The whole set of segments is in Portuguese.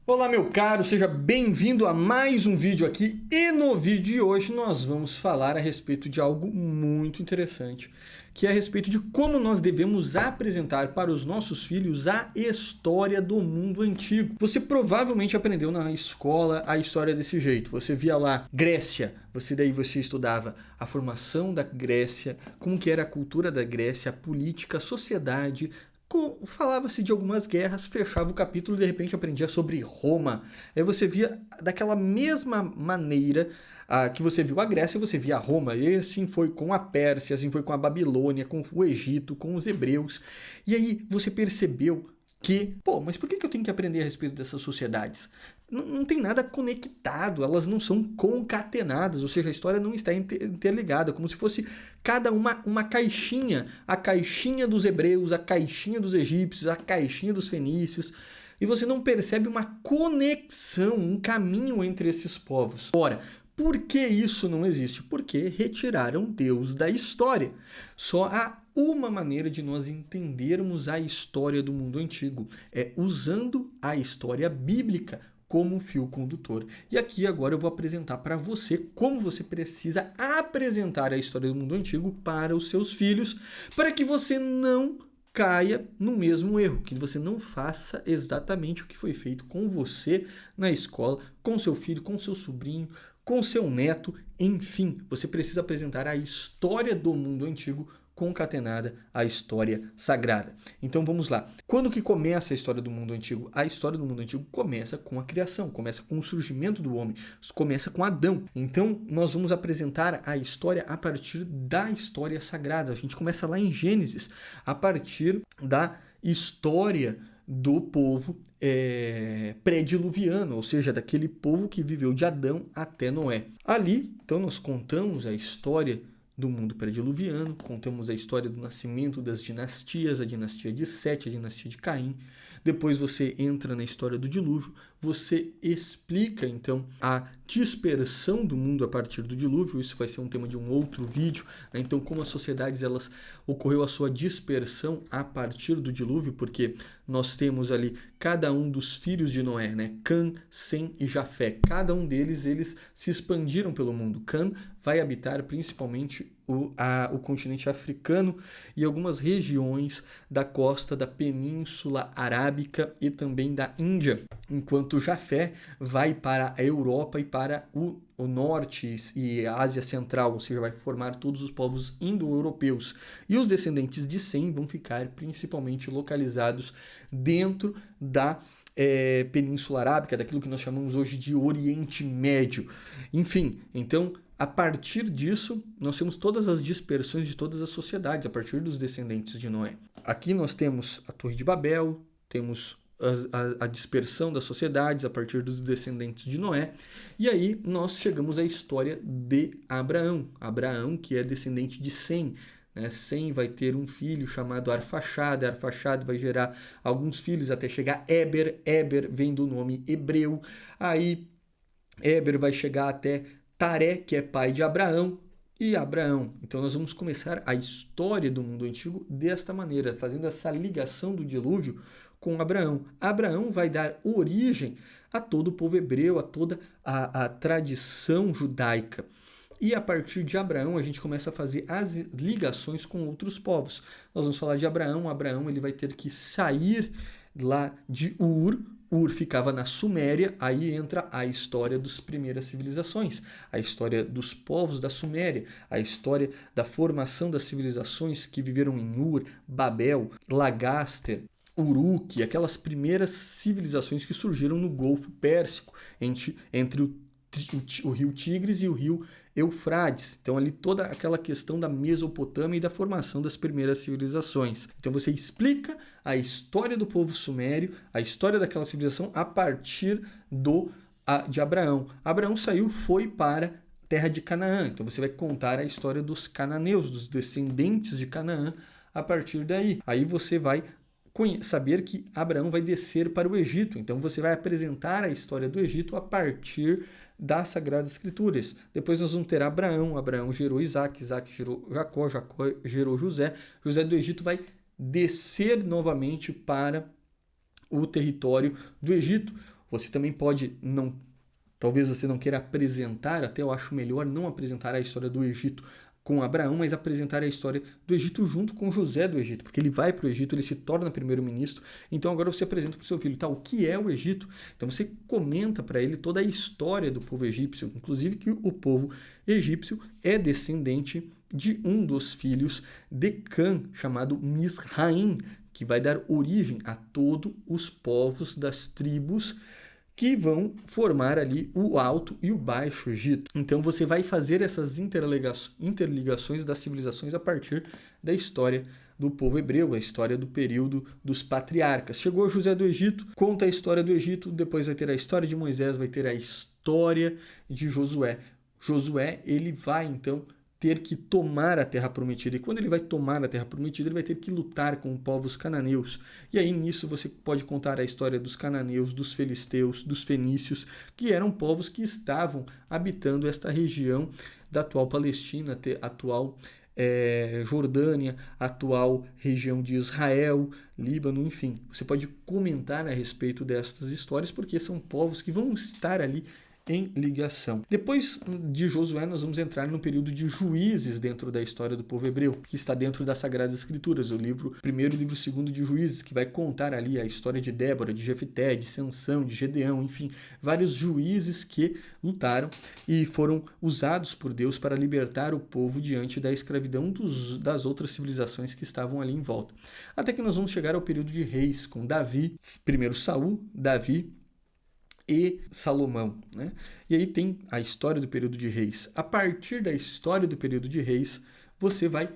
Olá, meu caro, seja bem-vindo a mais um vídeo aqui. E no vídeo de hoje nós vamos falar a respeito de algo muito interessante, que é a respeito de como nós devemos apresentar para os nossos filhos a história do mundo antigo. Você provavelmente aprendeu na escola a história desse jeito. Você via lá Grécia, você estudava a formação da Grécia, como que era a cultura da Grécia, a política, a sociedade. Falava-se de algumas guerras, fechava o capítulo e de repente aprendia sobre Roma. Aí você via daquela mesma maneira que você viu a Grécia, você via Roma. E assim foi com a Pérsia, assim foi com a Babilônia, com o Egito, com os hebreus. E aí você percebeu que, mas por que eu tenho que aprender a respeito dessas sociedades? Não tem nada conectado, elas não são concatenadas, ou seja, a história não está interligada, como se fosse cada uma caixinha, a caixinha dos hebreus, a caixinha dos egípcios, a caixinha dos fenícios, e você não percebe uma conexão, um caminho entre esses povos. Ora, por que isso não existe? Porque retiraram Deus da história. Só há uma maneira de nós entendermos a história do mundo antigo, é usando a história bíblica como um fio condutor. E aqui agora eu vou apresentar para você como você precisa apresentar a história do mundo antigo para os seus filhos, para que você não caia no mesmo erro, que você não faça exatamente o que foi feito com você na escola, com seu filho, com seu sobrinho, com seu neto, enfim, você precisa apresentar a história do mundo antigo concatenada à história sagrada. Então vamos lá. Quando que começa a história do mundo antigo? A história do mundo antigo começa com a criação, começa com o surgimento do homem, começa com Adão. Então nós vamos apresentar a história a partir da história sagrada. A gente começa lá em Gênesis, a partir da história do povo pré-diluviano, ou seja, daquele povo que viveu de Adão até Noé. Ali, então, nós contamos a história do mundo pré-diluviano, contamos a história do nascimento das dinastias, a dinastia de Sete, a dinastia de Caim. Depois você entra na história do dilúvio, você explica então a dispersão do mundo a partir do dilúvio, isso vai ser um tema de um outro vídeo, né? Então como as sociedades ocorreu a sua dispersão a partir do dilúvio, porque nós temos ali cada um dos filhos de Noé, né? Cã, Sem e Jafé, cada um deles eles se expandiram pelo mundo. Cã vai habitar principalmente o continente africano e algumas regiões da costa da Península Arábica e também da Índia, enquanto Jafé vai para a Europa e para o norte e a Ásia Central, ou seja, vai formar todos os povos indo-europeus. E os descendentes de Sem vão ficar principalmente localizados dentro da Península Arábica, daquilo que nós chamamos hoje de Oriente Médio. Enfim, então, a partir disso, nós temos todas as dispersões de todas as sociedades, a partir dos descendentes de Noé. Aqui nós temos a Torre de Babel, temos a dispersão das sociedades a partir dos descendentes de Noé. E aí nós chegamos à história de Abraão. Abraão, que é descendente de Sem. Sem vai ter um filho chamado Arfaxade, Arfaxade vai gerar alguns filhos até chegar Éber, Éber vem do nome hebreu, aí Éber vai chegar até Taré, que é pai de Abraão, e Abraão. Então nós vamos começar a história do mundo antigo desta maneira, fazendo essa ligação do dilúvio com Abraão. Abraão vai dar origem a todo o povo hebreu, a toda a tradição judaica. E a partir de Abraão, a gente começa a fazer as ligações com outros povos. Nós vamos falar de Abraão. Abraão ele vai ter que sair lá de Ur. Ur ficava na Suméria. Aí entra a história das primeiras civilizações. A história dos povos da Suméria. A história da formação das civilizações que viveram em Ur, Babel, Lagaster, Uruk. Aquelas primeiras civilizações que surgiram no Golfo Pérsico, entre o rio Tigres e o rio Eufrates. Então ali toda aquela questão da Mesopotâmia e da formação das primeiras civilizações. Então você explica a história do povo sumério, a história daquela civilização a partir de Abraão. Abraão saiu, foi para a terra de Canaã. Então você vai contar a história dos cananeus, dos descendentes de Canaã a partir daí. Aí você vai saber que Abraão vai descer para o Egito. Então você vai apresentar a história do Egito a partir das Sagradas Escrituras. Depois nós vamos ter Abraão. Abraão gerou Isaac, Isaac gerou Jacó, Jacó gerou José. José do Egito vai descer novamente para o território do Egito. Você também pode não, talvez você não queira apresentar, até eu acho melhor não apresentar a história do Egito com Abraão, mas apresentar a história do Egito junto com José do Egito, porque ele vai para o Egito, ele se torna primeiro-ministro, então agora você apresenta para o seu filho, tá, o que é o Egito? Então você comenta para ele toda a história do povo egípcio, inclusive que o povo egípcio é descendente de um dos filhos de Cã, chamado Misraim, que vai dar origem a todos os povos das tribos que vão formar ali o Alto e o Baixo Egito. Então você vai fazer essas interligações das civilizações a partir da história do povo hebreu, a história do período dos patriarcas. Chegou José do Egito, conta a história do Egito, depois vai ter a história de Moisés, vai ter a história de Josué. Josué, ele vai então ter que tomar a terra prometida. E quando ele vai tomar a terra prometida, ele vai ter que lutar com povos cananeus. E aí nisso você pode contar a história dos cananeus, dos filisteus, dos fenícios, que eram povos que estavam habitando esta região da atual Palestina, atual Jordânia, atual região de Israel, Líbano, enfim. Você pode comentar a respeito destas histórias, porque são povos que vão estar ali em ligação. Depois de Josué, nós vamos entrar no período de Juízes dentro da história do povo hebreu, que está dentro das Sagradas Escrituras, o primeiro e livro segundo de Juízes, que vai contar ali a história de Débora, de Jefté, de Sansão, de Gedeão, enfim, vários juízes que lutaram e foram usados por Deus para libertar o povo diante da escravidão das outras civilizações que estavam ali em volta. Até que nós vamos chegar ao período de reis, com Davi, primeiro Saul, Davi e Salomão, né? E aí tem a história do período de reis. A partir da história do período de reis, você vai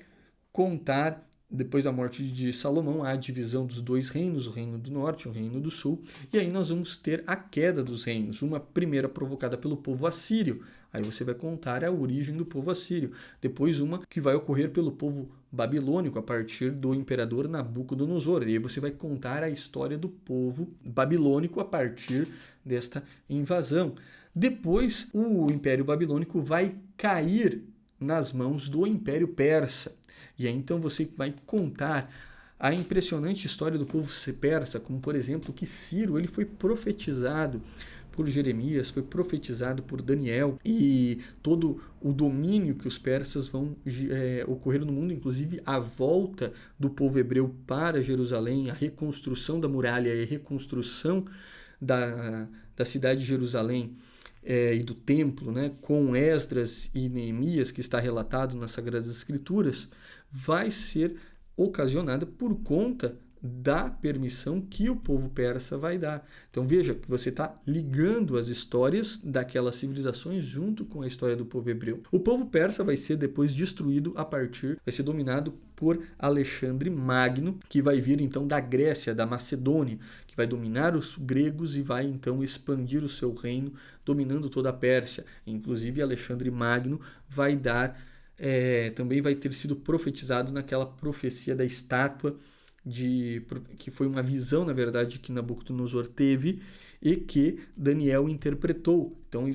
contar, depois da morte de Salomão, a divisão dos dois reinos, o reino do norte e o reino do sul, e aí nós vamos ter a queda dos reinos, uma primeira provocada pelo povo assírio, aí você vai contar a origem do povo assírio, depois uma que vai ocorrer pelo povo babilônico a partir do imperador Nabucodonosor, e aí você vai contar a história do povo babilônico a partir desta invasão. Depois, o Império Babilônico vai cair nas mãos do Império Persa. E aí, então, você vai contar a impressionante história do povo persa, como, por exemplo, que Ciro ele foi profetizado por Jeremias, foi profetizado por Daniel, e todo o domínio que os persas vão ocorrer no mundo, inclusive a volta do povo hebreu para Jerusalém, a reconstrução da muralha e a reconstrução da cidade de Jerusalém e do templo, né, com Esdras e Neemias, que está relatado nas Sagradas Escrituras, vai ser ocasionada por conta da permissão que o povo persa vai dar. Então veja que você está ligando as histórias daquelas civilizações junto com a história do povo hebreu. O povo persa vai ser depois destruído vai ser dominado por Alexandre Magno, que vai vir então da Grécia, da Macedônia, que vai dominar os gregos e vai então expandir o seu reino, dominando toda a Pérsia. Inclusive Alexandre Magno vai também vai ter sido profetizado naquela profecia da estátua, que foi uma visão, na verdade, que Nabucodonosor teve e que Daniel interpretou. Então,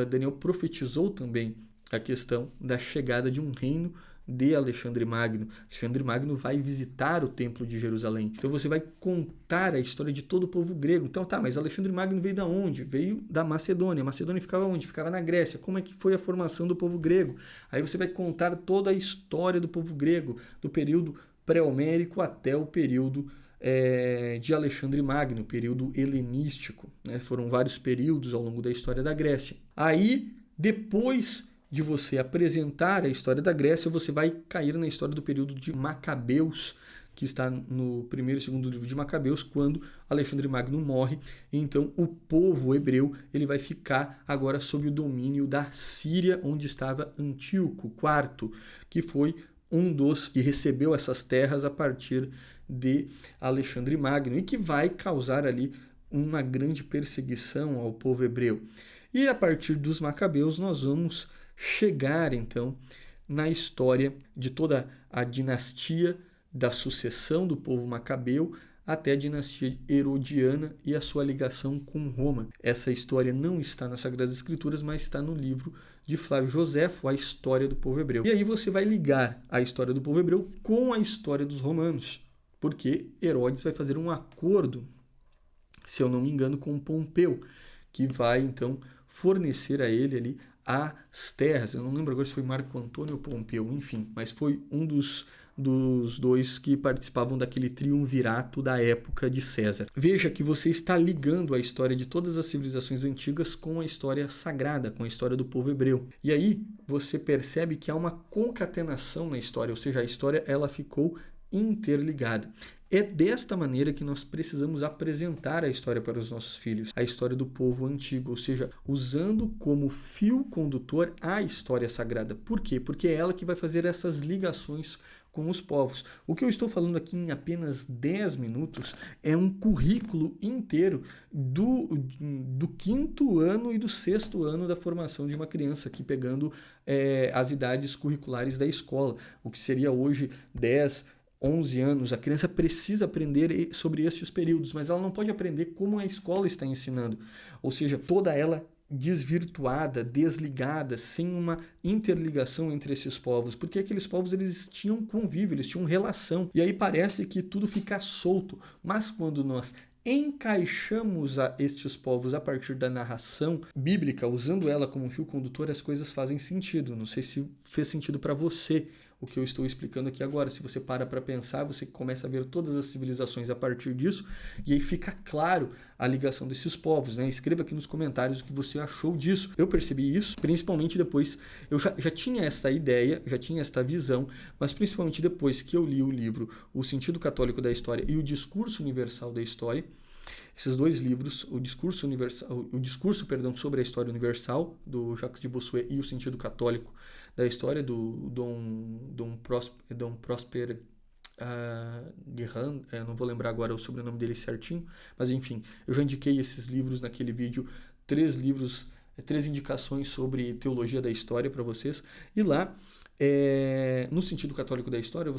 Daniel profetizou também a questão da chegada de um reino de Alexandre Magno. Alexandre Magno vai visitar o Templo de Jerusalém. Então, você vai contar a história de todo o povo grego. Então, tá, mas Alexandre Magno veio da onde? Veio da Macedônia. A Macedônia ficava onde? Ficava na Grécia. Como é que foi a formação do povo grego? Aí você vai contar toda a história do povo grego, do período pré-homérico até o período de Alexandre Magno, período helenístico, né? Foram vários períodos ao longo da história da Grécia. Aí, depois de você apresentar a história da Grécia, você vai cair na história do período de Macabeus, que está no primeiro e segundo livro de Macabeus, quando Alexandre Magno morre. Então, o povo hebreu ele vai ficar agora sob o domínio da Síria, onde estava Antíoco IV, que foi um dos que recebeu essas terras a partir de Alexandre Magno e que vai causar ali uma grande perseguição ao povo hebreu. E a partir dos Macabeus nós vamos chegar então na história de toda a dinastia da sucessão do povo macabeu até a dinastia herodiana e a sua ligação com Roma. Essa história não está nas Sagradas Escrituras, mas está no livro de Flávio Joséfo, a história do povo hebreu. E aí você vai ligar a história do povo hebreu com a história dos romanos, porque Herodes vai fazer um acordo se eu não me engano, com Pompeu, que vai então fornecer a ele ali as terras. Eu não lembro agora se foi Marco Antônio ou Pompeu, enfim, mas foi um dos dois que participavam daquele triunvirato da época de César. Veja que você está ligando a história de todas as civilizações antigas com a história sagrada, com a história do povo hebreu. E aí você percebe que há uma concatenação na história, ou seja, a história ela ficou interligada. É desta maneira que nós precisamos apresentar a história para os nossos filhos, a história do povo antigo, ou seja, usando como fio condutor a história sagrada. Por quê? Porque é ela que vai fazer essas ligações com os povos. O que eu estou falando aqui em apenas 10 minutos é um currículo inteiro do 5º ano e do 6º ano da formação de uma criança, aqui pegando as idades curriculares da escola, o que seria hoje 10, 11 anos. A criança precisa aprender sobre estes períodos, mas ela não pode aprender como a escola está ensinando, ou seja, toda ela desvirtuada, desligada, sem uma interligação entre esses povos, porque aqueles povos eles tinham convívio, eles tinham relação, e aí parece que tudo fica solto, mas quando nós encaixamos estes povos a partir da narração bíblica, usando ela como um fio condutor, as coisas fazem sentido. Não sei se fez sentido para você o que eu estou explicando aqui agora. Se você para pensar, você começa a ver todas as civilizações a partir disso, e aí fica claro a ligação desses povos, né? Escreva aqui nos comentários o que você achou disso. Eu percebi isso, principalmente depois, eu já tinha essa ideia, já tinha essa visão, mas principalmente depois que eu li o livro O Sentido Católico da História e O Discurso Universal da História. Esses dois livros, o discurso sobre a história universal, do Jacques de Bossuet, e o sentido católico da história, do Dom Prosper Guérin, não vou lembrar agora o sobrenome dele certinho, mas enfim, eu já indiquei esses livros naquele vídeo, 3 indicações sobre teologia da história para vocês, e lá, no sentido católico da história,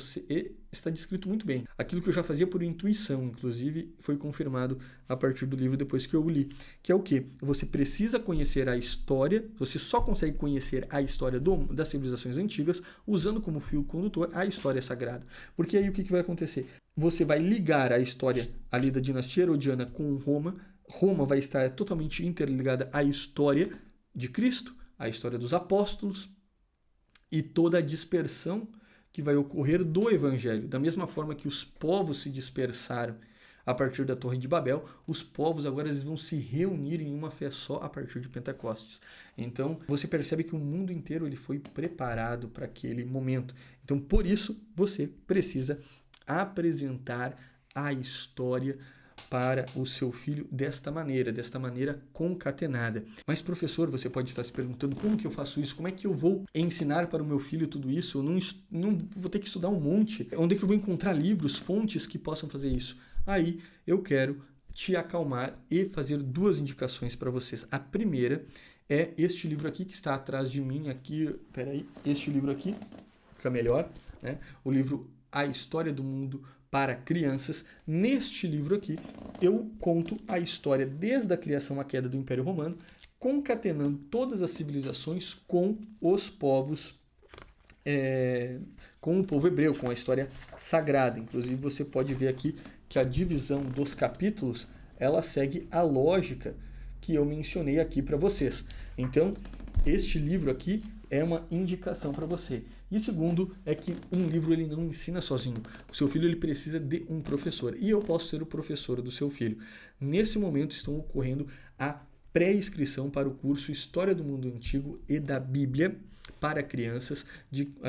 está descrito muito bem. Aquilo que eu já fazia por intuição, inclusive, foi confirmado a partir do livro depois que eu o li. Que é o quê? Você precisa conhecer a história, você só consegue conhecer a história das civilizações antigas usando como fio condutor a história sagrada. Porque aí o que vai acontecer? Você vai ligar a história ali da dinastia herodiana com Roma. Roma vai estar totalmente interligada à história de Cristo, à história dos apóstolos, e toda a dispersão que vai ocorrer do Evangelho. Da mesma forma que os povos se dispersaram a partir da Torre de Babel, os povos agora eles vão se reunir em uma fé só a partir de Pentecostes. Então, você percebe que o mundo inteiro ele foi preparado para aquele momento. Então, por isso, você precisa apresentar a história para o seu filho desta maneira concatenada. Mas, professor, você pode estar se perguntando como que eu faço isso? Como é que eu vou ensinar para o meu filho tudo isso? Eu não vou ter que estudar um monte. Onde é que eu vou encontrar livros, fontes que possam fazer isso? Aí eu quero te acalmar e fazer 2 indicações para vocês. A primeira é este livro aqui que está atrás de mim, este livro aqui, fica melhor, né? O livro A História do Mundo para Crianças. Neste livro aqui, eu conto a história desde a criação à queda do Império Romano, concatenando todas as civilizações com os povos, com o povo hebreu, com a história sagrada. Inclusive, você pode ver aqui que a divisão dos capítulos, ela segue a lógica que eu mencionei aqui para vocês. Então, este livro aqui é uma indicação para você. E segundo é que um livro ele não ensina sozinho. O seu filho ele precisa de um professor. E eu posso ser o professor do seu filho. Nesse momento estão ocorrendo a pré-inscrição para o curso História do Mundo Antigo e da Bíblia para crianças.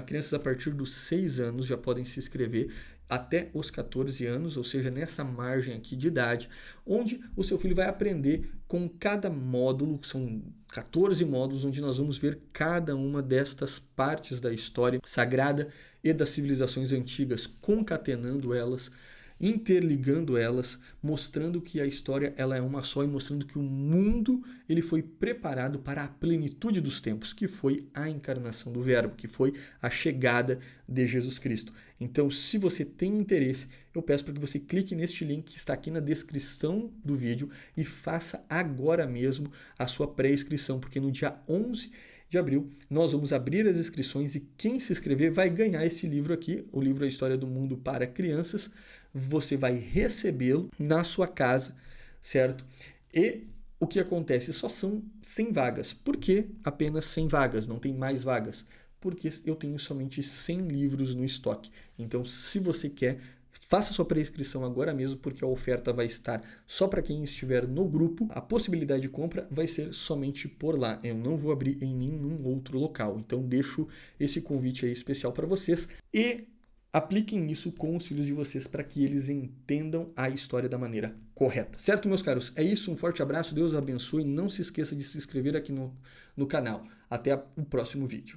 Crianças a partir dos 6 anos já podem se inscrever até os 14 anos, ou seja, nessa margem aqui de idade, onde o seu filho vai aprender com cada módulo, que são 14 módulos, onde nós vamos ver cada uma destas partes da história sagrada e das civilizações antigas, concatenando elas, interligando elas, mostrando que a história ela é uma só e mostrando que o mundo ele foi preparado para a plenitude dos tempos, que foi a encarnação do Verbo, que foi a chegada de Jesus Cristo. Então, se você tem interesse, eu peço para que você clique neste link que está aqui na descrição do vídeo e faça agora mesmo a sua pré-inscrição, porque no dia 11 de abril nós vamos abrir as inscrições e quem se inscrever vai ganhar esse livro aqui, o livro A História do Mundo para Crianças. Você vai recebê-lo na sua casa certo? E o que acontece? Só são 100 vagas. Por que apenas 100 vagas? Não tem mais vagas? Porque eu tenho somente 100 livros no estoque. Então, se você quer, faça sua pré-inscrição agora mesmo, porque a oferta vai estar só para quem estiver no grupo. A possibilidade de compra vai ser somente por lá. Eu não vou abrir em nenhum outro local. Então, deixo esse convite aí especial para vocês. E apliquem isso com os filhos de vocês para que eles entendam a história da maneira correta. Certo, meus caros? É isso, um forte abraço, Deus abençoe. Não se esqueça de se inscrever aqui no canal. Até o próximo vídeo.